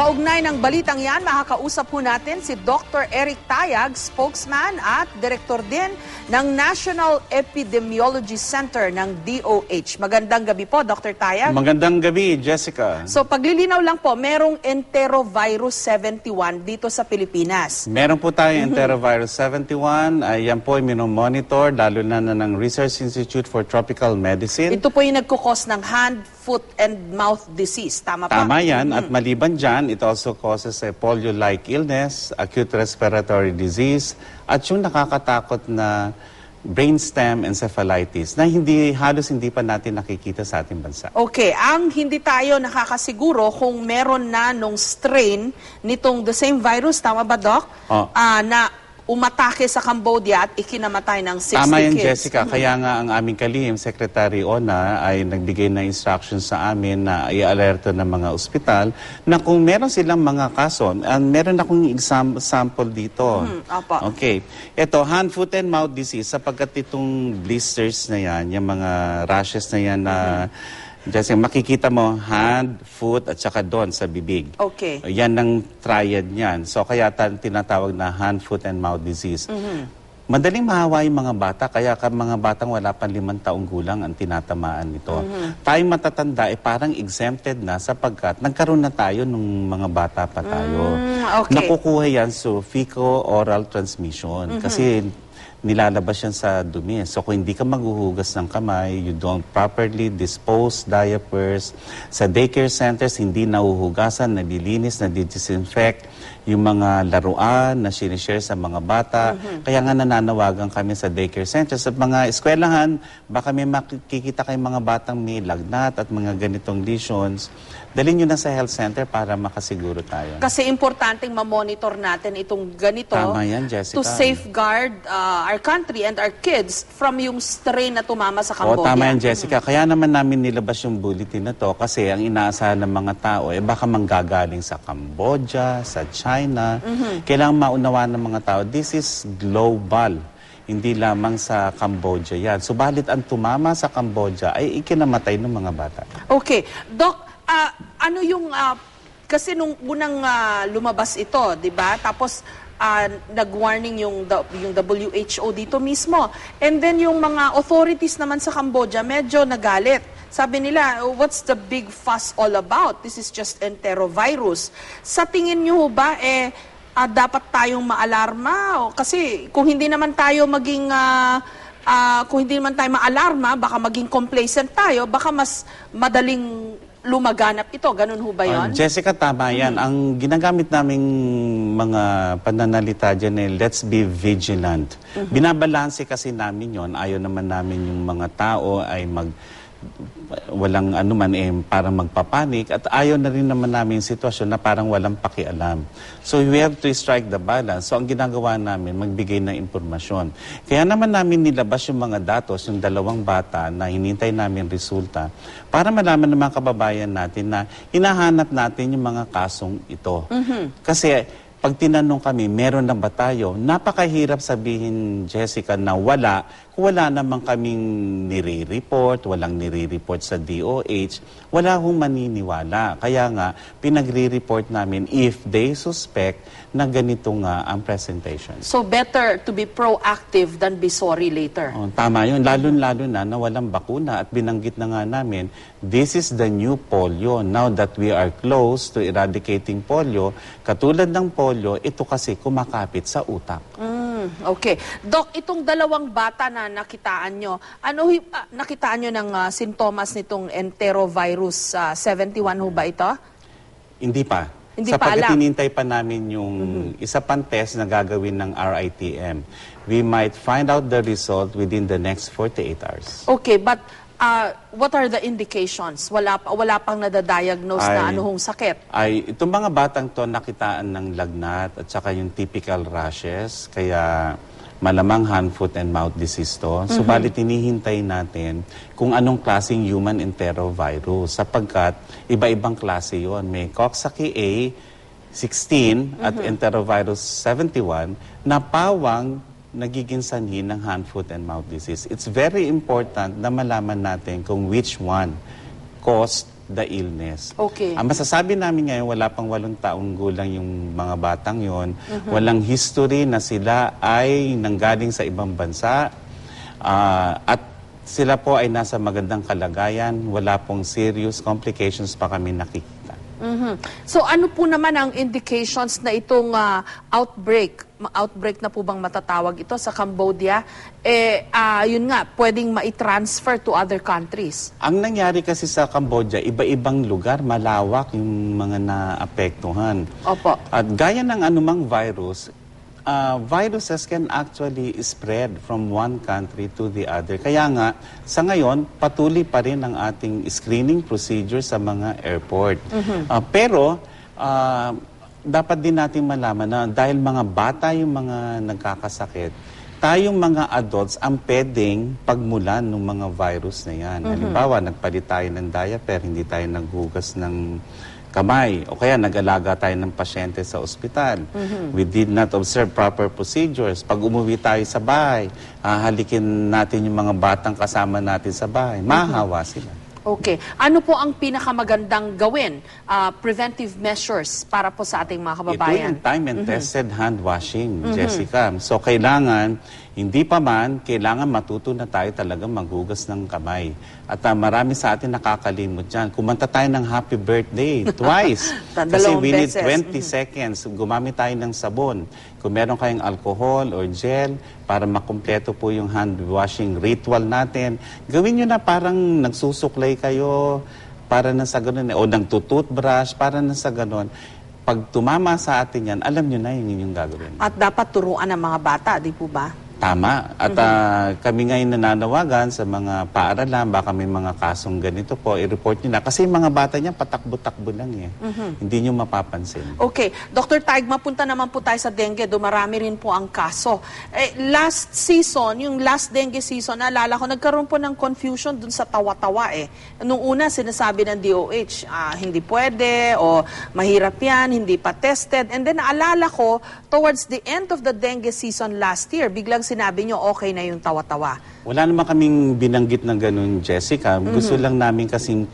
Kaugnay ng balitang yan, makakausap po natin si Dr. Eric Tayag, spokesman at direktor din ng National Epidemiology Center ng DOH. Magandang gabi po, Dr. Tayag. Magandang gabi, Jessica. So paglilinaw lang po, merong enterovirus 71 dito sa Pilipinas. Meron po tayong enterovirus 71. Yan po ay minomonitor, lalo na ng Research Institute for Tropical Medicine. Ito po yung nagkukos ng hand, foot, and mouth disease. Tama pa? Tama yan. At maliban dyan, it also causes a polio-like illness, acute respiratory disease, at yung nakakatakot na brainstem encephalitis na halos hindi pa natin nakikita sa ating bansa. Okay, ang hindi tayo nakakasiguro kung meron na nung strain nitong the same virus, tama ba, Doc? Na umatake sa Cambodia at ikinamatay ng 60 Tama yan, kids. Jessica. Kaya nga ang aming kalihim, Secretary Ona, ay nagbigay na instructions sa amin na i-alerto ng mga ospital na kung meron silang mga kaso, meron akong sample dito. Okay. Ito, hand, foot, and mouth disease, sapagkat itong blisters na yan, yung mga rashes na yan na Jessica, makikita mo hand, foot, at saka doon sa bibig. Okay. Yan ang triad niyan. So kaya tinatawag na hand, foot, and mouth disease. Madaling mahawa yung mga bata, kaya mga batang wala pang 5 taong gulang ang tinatamaan nito. Tayong matatanda, parang exempted na sapagkat nagkaroon na tayo nung mga bata pa tayo. Okay. Nakukuha yan so fecal-oral transmission. Kasi nilalabas yan sa dumi. So kung hindi ka maghuhugas ng kamay, you don't properly dispose diapers. Sa daycare centers, hindi nahuhugasan, nalilinis, nadidisinfect yung mga laruan na sinishare sa mga bata. Kaya nga nananawagan kami sa daycare centers. Sa mga eskwelahan, baka may makikita kayong mga batang may lagnat at mga ganitong lesions. Dalhin nyo na sa health center para makasiguro tayo. Kasi importanteng ma-monitor natin itong ganito. Tama yan, Jessica. To safeguard our country and our kids from yung strain na tumama sa Cambodia. Tama yan, Jessica. Kaya naman namin nilabas yung bulletin na to kasi ang inaasahan ng mga tao baka manggagaling sa Cambodia, sa China. Kailangan maunawa ng mga tao, this is global. Hindi lamang sa Cambodia yan. Subalit ang tumama sa Cambodia ay ikinamatay ng mga bata. Okay. Doc, ano yung, kasi nung unang lumabas ito, di ba? Tapos, nag-warning yung WHO dito mismo. And then yung mga authorities naman sa Cambodia, medyo nagalit. Sabi nila, what's the big fuss all about? This is just enterovirus. Sa tingin nyo ba, dapat tayong maalarma? Kasi kung hindi naman tayo maging... kung hindi naman tayo maalarma, baka maging complacent tayo, baka mas madaling lumaganap ito. Ganun ho ba yun? Jessica, tama yan. Ang ginagamit naming mga pananalita dyan let's be vigilant. Binabalanse kasi namin yon. Ayaw naman namin yung mga tao ay walang anuman parang magpapanik at ayaw na rin naman namin yung sitwasyon na parang walang pakialam. So we have to strike the balance. So ang ginagawa namin, magbigay ng impormasyon. Kaya naman namin nilabas yung mga datos, yung 2 bata na hinintay namin resulta para malaman ng mga kababayan natin na hinahanap natin yung mga kasong ito. Kasi pag tinanong kami, meron na ba tayo? Napakahirap sabihin, Jessica, na wala. Kung wala naman kaming nire-report, walang nire-report sa DOH, wala hong maniniwala. Kaya nga, pinagre-report namin if they suspect na ganito nga ang presentation. So better to be proactive than be sorry later. Tama yun. Lalo-lalo na walang bakuna at binanggit na nga namin, this is the new polio. Now that we are close to eradicating polio, katulad ng polio, ito kasi kumakapit sa utak. Okay. Doc, itong 2 bata na nakitaan nyo, nakitaan nyo ng sintomas nitong enterovirus 71 ho ba ito? Hindi pa. Hindi pa Sapagkat alam. hinintay pa namin yung isa pang test na gagawin ng RITM. We might find out the result within the next 48 hours. Okay, but what are the indications? Wala pang nadadiagnose na anuhong sakit? Itong mga batang to nakitaan ng lagnat at saka yung typical rashes, kaya malamang hand, foot, and mouth disease to. Subalit hinihintay natin kung anong klaseng human enterovirus sapagkat iba-ibang klase yon. May Coxsackie A16 at enterovirus 71 na pawang nagiging sanhi ng hand, foot, and mouth disease. It's very important na malaman natin kung which one caused the illness. Okay. Ang masasabi namin ngayon, wala pang 8 taong gulang yung mga batang yon. Walang history na sila ay nanggaling sa ibang bansa. At sila po ay nasa magandang kalagayan. Wala pong serious complications pa kami nakikita. So ano po naman ang indications na itong outbreak na po bang matatawag ito sa Cambodia? Yun nga, pwedeng ma-transfer to other countries. Ang nangyari kasi sa Cambodia, iba-ibang lugar, malawak yung mga naapektuhan. Opo. At gaya ng anumang virus, viruses can actually spread from one country to the other. Kaya nga, sa ngayon, patuloy pa rin ang ating screening procedure sa mga airport. Pero, dapat din natin malaman na dahil mga bata yung mga nagkakasakit, tayong mga adults ang pwedeng pagmulan ng mga virus na yan. Halimbawa, nagpalit tayo ng diaper, hindi tayo naghugas ng kamay, o kaya nag-alaga tayo ng pasyente sa ospital. We did not observe proper procedures. Pag umuwi tayo sa bahay, halikin natin yung mga batang kasama natin sa bahay, mahahawa sila. Okay. Ano po ang pinakamagandang gawin? Preventive measures para po sa ating mga Ito kababayan? yung time and tested hand washing, Jessica. So kailangan, hindi pa man, kailangan matuto na tayo talaga maghugas ng kamay. At marami sa atin nakakalimot dyan. Kumanta tayo ng happy birthday twice. Kasi we need 20 seconds. Gumamit tayo ng sabon. Kung meron kayong alcohol or gel, para makumpleto po yung hand washing ritual natin, gawin nyo na parang nagsusuklay kayo, para na sa ganun, o nagtututbrush, para na sa ganun. Pag tumama sa atin yan, alam nyo na yung inyong gagawin. At dapat turuan ng mga bata, di po ba? Tama. At kami ngayon nananawagan sa mga paaralan, baka may mga kasong ganito po, i-report nyo na. Kasi yung mga bata niya, patakbo-takbo lang eh. Hindi nyo mapapansin. Okay. Dr. Taig, mapunta naman po tayo sa dengue. Dumarami rin po ang kaso. Last season, yung last dengue season, naalala ko, nagkaroon po ng confusion dun sa tawa-tawa eh. Nung una, sinasabi ng DOH, hindi pwede, o mahirap yan, hindi pa tested. And then, naalala ko, towards the end of the dengue season last year, biglang sinabi nyo, okay na yung tawa-tawa. Wala naman kaming binanggit na ganun, Jessica. Gusto lang namin kasing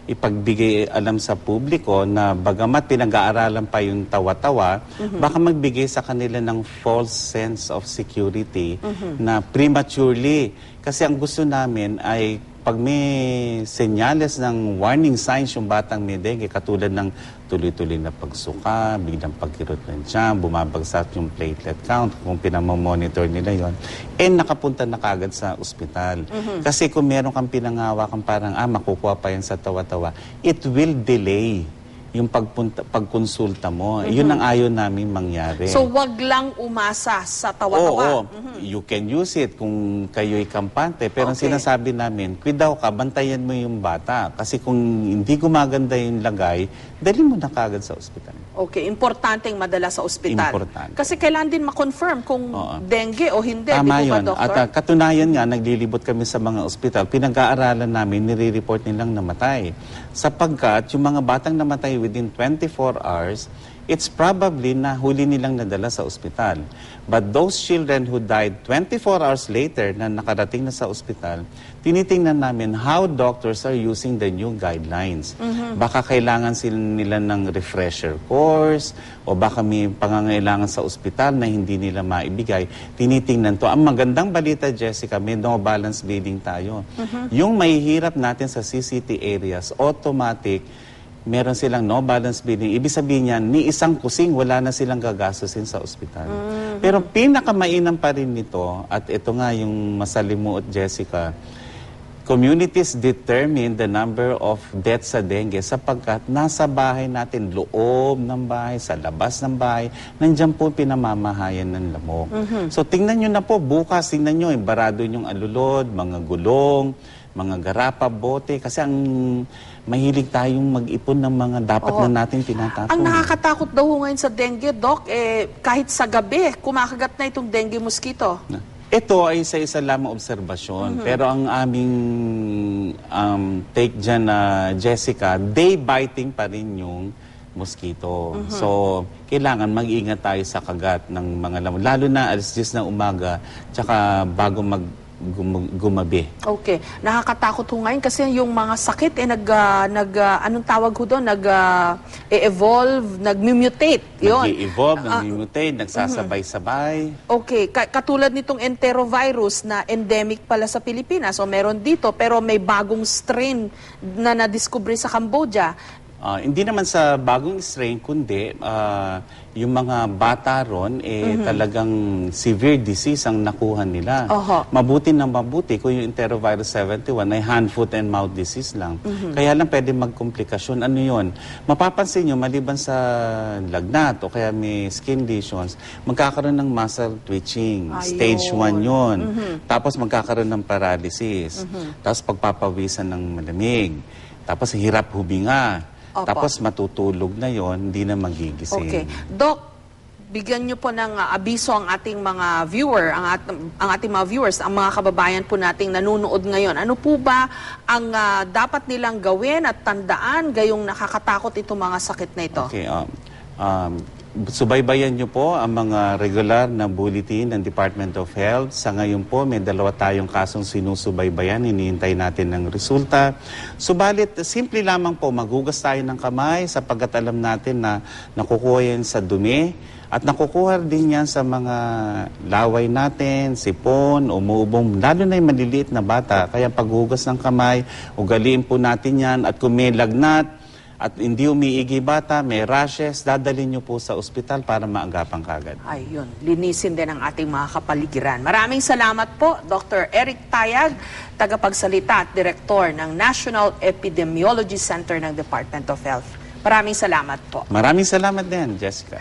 ipagbigay alam sa publiko na bagamat pinag-aaralan pa yung tawa-tawa, baka magbigay sa kanila ng false sense of security na prematurely. Kasi ang gusto namin ay pag may senyales ng warning signs yung batang may dengue, katulad ng tuloy-tuloy na pagsuka, biglang pagkirot ng tiyan, bumabagsak yung platelet count, kung pinamamonitor nila yon, nakapunta na kagad sa ospital. Kasi kung meron kang pinangawakan parang, makukuha pa yan sa tawa-tawa, it will delay yung pagkonsulta mo. Yun ang ayaw namin mangyari. So, wag lang umasa sa tawa-tawa. Oo, you can use it kung kayo'y kampante. Pero ang Okay. sinasabi namin, kwidaw ka, bantayan mo yung bata. Kasi kung hindi gumaganda yung lagay, dali mo na kagad sa ospital. Okay, importanteng madala sa ospital. Importante. Kasi kailangan din ma-confirm kung dengue o hindi. Tama di po ba, yun. Doktor? At katunayan nga, naglilibot kami sa mga ospital. Pinag-aaralan namin, nire-report nilang namatay. Sapagkat yung mga batang namatay within 24 hours, it's probably na huli nilang nadala sa ospital. But those children who died 24 hours later na nakarating na sa ospital, tinitingnan namin how doctors are using the new guidelines. Baka kailangan sila nila ng refresher course o baka may pangangailangan sa ospital na hindi nila maibigay. Tinitingnan to. Ang magandang balita, Jessica, may no balance bleeding tayo. Yung mahihirap natin sa CCT areas, automatic, meron silang no balance bleeding. Ibig sabihin niyan, ni isang kusing, wala na silang gagastusin sa ospital. Pero pinakamainam pa rin nito, at ito nga yung masalimuot, Jessica, communities determine the number of deaths sa dengue sapagkat nasa bahay natin, loob ng bahay, sa labas ng bahay, nandiyan po pinamamahayan ng lamok. So tingnan nyo na po, bukas tingnan nyo, barado yung alulod, mga gulong, mga garapa, bote, kasi ang mahilig tayong mag-ipon ng mga dapat na natin tinatapon. Ang nakakatakot daw ngayon sa dengue, Doc, kahit sa gabi, kumakagat na itong dengue mosquito. Ito ay isa-isa lamang obserbasyon. Pero ang aming take dyan na Jessica, day-biting pa rin yung mosquito. So, kailangan mag-ingat tayo sa kagat ng mga lamok. Lalo na alas 10 na umaga, tsaka bago gumabi. Okay. Nakakatakot ho ngayon kasi yung mga sakit anong tawag ho doon? Evolve, nag-mutate. Yun. Nag-i-evolve, nag-mutate, nagsasabay-sabay. Okay. Katulad nitong enterovirus na endemic pala sa Pilipinas. O meron dito, pero may bagong strain na nadiskubre sa Cambodia. Hindi naman sa bagong strain, kundi yung mga bata ron, talagang severe disease ang nakuha nila. Oho. Mabuti na mabuti kung yung enterovirus 71 ay hand, foot, and mouth disease lang. Kaya lang pwede magkomplikasyon. Ano yun? Mapapansin nyo, maliban sa lagnat o kaya may skin lesions, magkakaroon ng muscle twitching. Ayun. Stage 1 yun. Tapos magkakaroon ng paralysis. Tapos pagpapawisan ng malamig. Tapos hirap huminga. Opo. Tapos matutulog na yon, hindi na magigising. Okay. Doc, bigyan niyo po ng abiso ang ating mga viewer, ang ating mga viewers, ang mga kababayan po nating nanonood ngayon. Ano po ba ang dapat nilang gawin at tandaan gayong nakakatakot itong mga sakit na ito? Okay. Subaybayan niyo po ang mga regular na bulletin ng Department of Health. Sa ngayon po, may 2 tayong kasong sinusubaybayan. Hinihintay natin ng resulta. Subalit, simple lamang po, maghugas tayo ng kamay sapagkat alam natin na nakukuha yan sa dumi at nakukuha din yan sa mga laway natin, sipon, umuubong, lalo na yung maliliit na bata. Kaya paghugas ng kamay, ugaliin po natin yan at kung may lagnat, at hindi umiigi bata, may rashes, dadalhin nyo po sa ospital para maagapan kagad. Ayun, linisin din ang ating mga kapaligiran. Maraming salamat po, Dr. Eric Tayag, tagapagsalita at direktor ng National Epidemiology Center ng Department of Health. Maraming salamat po. Maraming salamat din, Jessica.